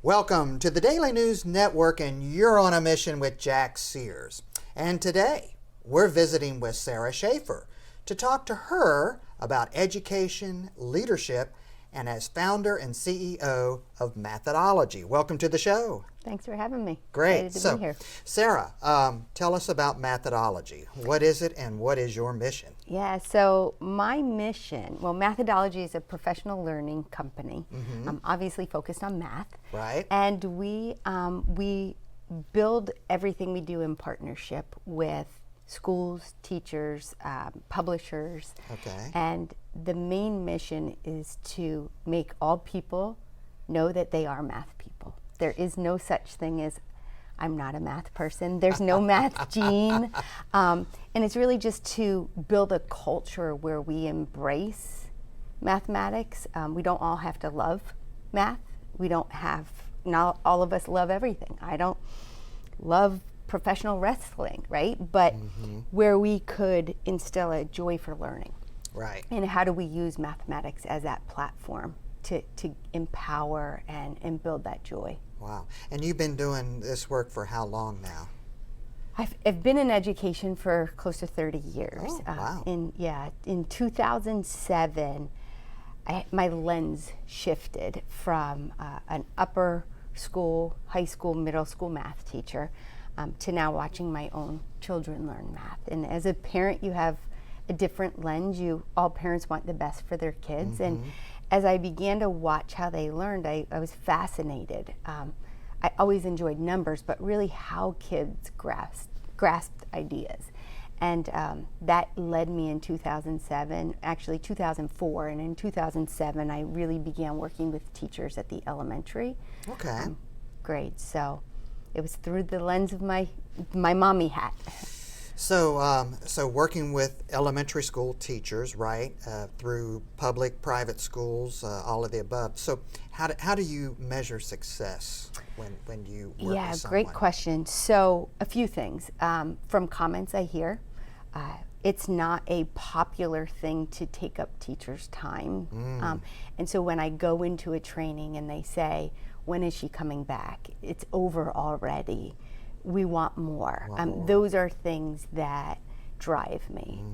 Welcome to the Daily News Network, and you're on a mission with Jack Sears. And today, we're visiting with Sarah Schaefer to talk to her about education, leadership, and as founder and CEO of Mathodology. Welcome to the show. Thanks for having me. Great. Excited to be here. Sarah, tell us about Mathodology. What is it and what is your mission? Yeah, so my mission, Mathodology is a professional learning company, obviously focused on math. Right. And we build everything we do in partnership with schools, teachers, publishers. Okay. And the main mission is to make all people know that they are math people. There is no such thing as I'm not a math person. There's no math gene. And it's really just to build a culture where we embrace mathematics. We don't all have to love math. Not all of us love everything. I don't love professional wrestling, right? But where we could instill a joy for learning. Right. And how do we use mathematics as that platform to empower and build that joy? Wow. And you've been doing this work for how long now? I've been in education for close to 30 years. Oh, wow. In 2007, my lens shifted from an upper school, high school, middle school math teacher to now watching my own children learn math. And as a parent, you have a different lens. All parents want the best for their kids. And as I began to watch how they learned, I was fascinated. I always enjoyed numbers, but really how kids grasped ideas. And that led me in 2007, actually 2004, and in 2007 I really began working with teachers at the elementary grades. So it was through the lens of my mommy hat. So working with elementary school teachers, right, through public, private schools, all of the above. So how do you measure success when you work with someone? Yeah, great question. So a few things. From comments I hear, it's not a popular thing to take up teachers' time. And so when I go into a training and they say, when is she coming back? It's over already. We want more. Those are things that drive me.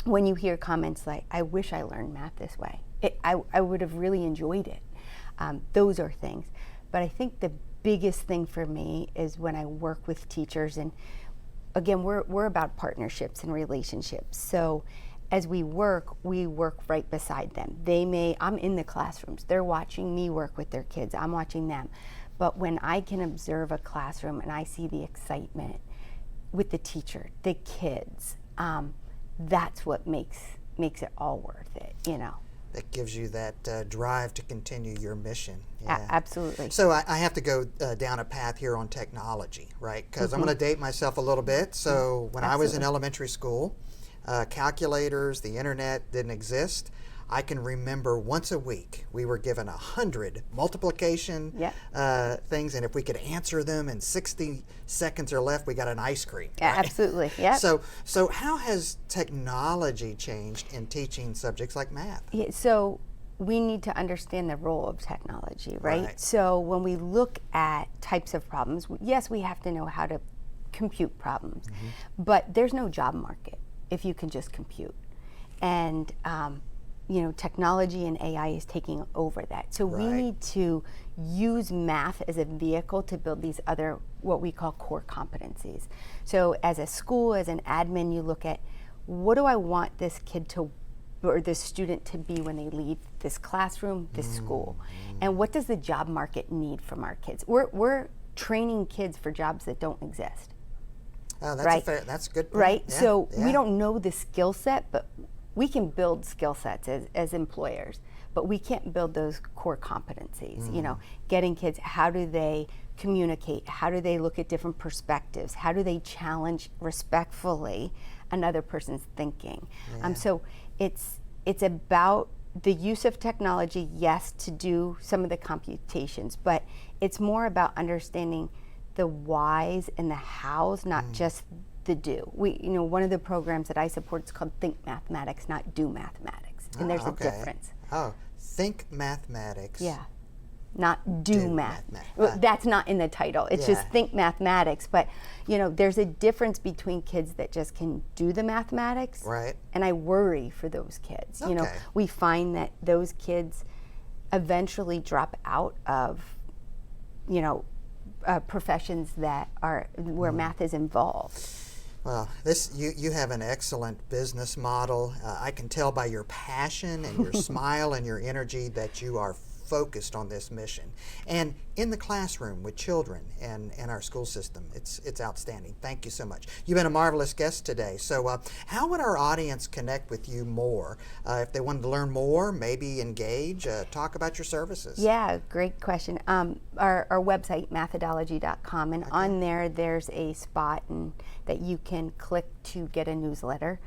When you hear comments like, I wish I learned math this way, I would have really enjoyed it. Those are things. But I think the biggest thing for me is when I work with teachers, and again, we're about partnerships and relationships. So as we work right beside them. I'm in the classrooms. They're watching me work with their kids. I'm watching them. But when I can observe a classroom and I see the excitement with the teacher, the kids, that's what makes it all worth it, you know. That gives you that drive to continue your mission. Yeah. Absolutely. So I have to go down a path here on technology, right? Because I'm going to date myself a little bit. So when I was in elementary school, calculators, the internet didn't exist. I can remember once a week we were given 100 multiplication things, and if we could answer them in 60 seconds or less, we got an ice cream. Right? Absolutely, yeah. So how has technology changed in teaching subjects like math? Yeah, so we need to understand the role of technology, right? So when we look at types of problems, yes, we have to know how to compute problems, but there's no job market if you can just compute. And technology and AI is taking over that. So we need to use math as a vehicle to build these other, what we call core competencies. So as a school, as an admin, you look at, what do I want this kid or this student to be when they leave this classroom, this school? And what does the job market need from our kids? We're training kids for jobs that don't exist. Oh, that's a good point. Right? Yeah, so we don't know the skill set, but we can build skill sets as employers, but we can't build those core competencies. You know, getting kids, how do they communicate? How do they look at different perspectives? How do they challenge respectfully another person's thinking? So it's about the use of technology, yes, to do some of the computations, but it's more about understanding the whys and the hows, not just the do. One of the programs that I support is called Think Mathematics, not Do Mathematics, and there's a difference. Think Mathematics. Yeah. not do math. Right. That's not in the title. It's just Yeah. think mathematics. But there's a difference between kids that just can do the mathematics, Right. and I worry for those kids. Okay. We find that those kids eventually drop out of professions that are where math is involved. Well, you have an excellent business model. I can tell by your passion and your smile and your energy that you are focused on this mission. And in the classroom with children and our school system, it's outstanding. Thank you so much. You've been a marvelous guest today. So how would our audience connect with you more? If they wanted to learn more, maybe engage, talk about your services? Yeah, great question. Our website, mathodology.com, and on there's a spot that you can click to get a newsletter.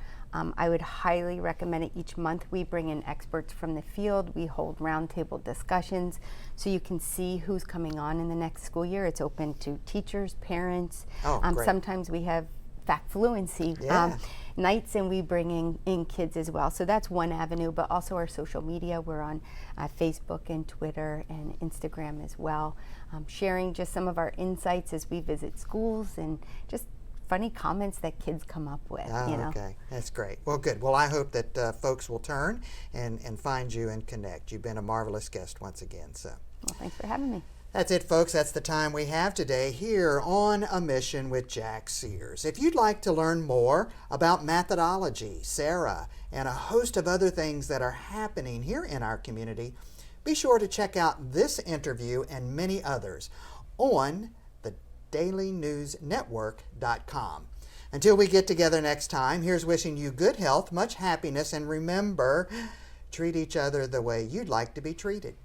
I would highly recommend it. Each month we bring in experts from the field. We hold roundtable discussions so you can see who's coming on in the next school year. It's open to teachers, parents. Great. Sometimes we have fact fluency nights, and we bring in kids as well. So that's one avenue, but also our social media. We're on Facebook and Twitter and Instagram as well, sharing just some of our insights as we visit schools and just funny comments that kids come up with. Okay, that's great. Well, good. Well, I hope that folks will turn and find you and connect. You've been a marvelous guest once again. So, well, thanks for having me. That's it, folks. That's the time we have today here on A Mission with Jack Sears. If you'd like to learn more about methodology, Sarah, and a host of other things that are happening here in our community, be sure to check out this interview and many others on dailynewsnetwork.com. Until we get together next time, here's wishing you good health, much happiness, and remember, treat each other the way you'd like to be treated.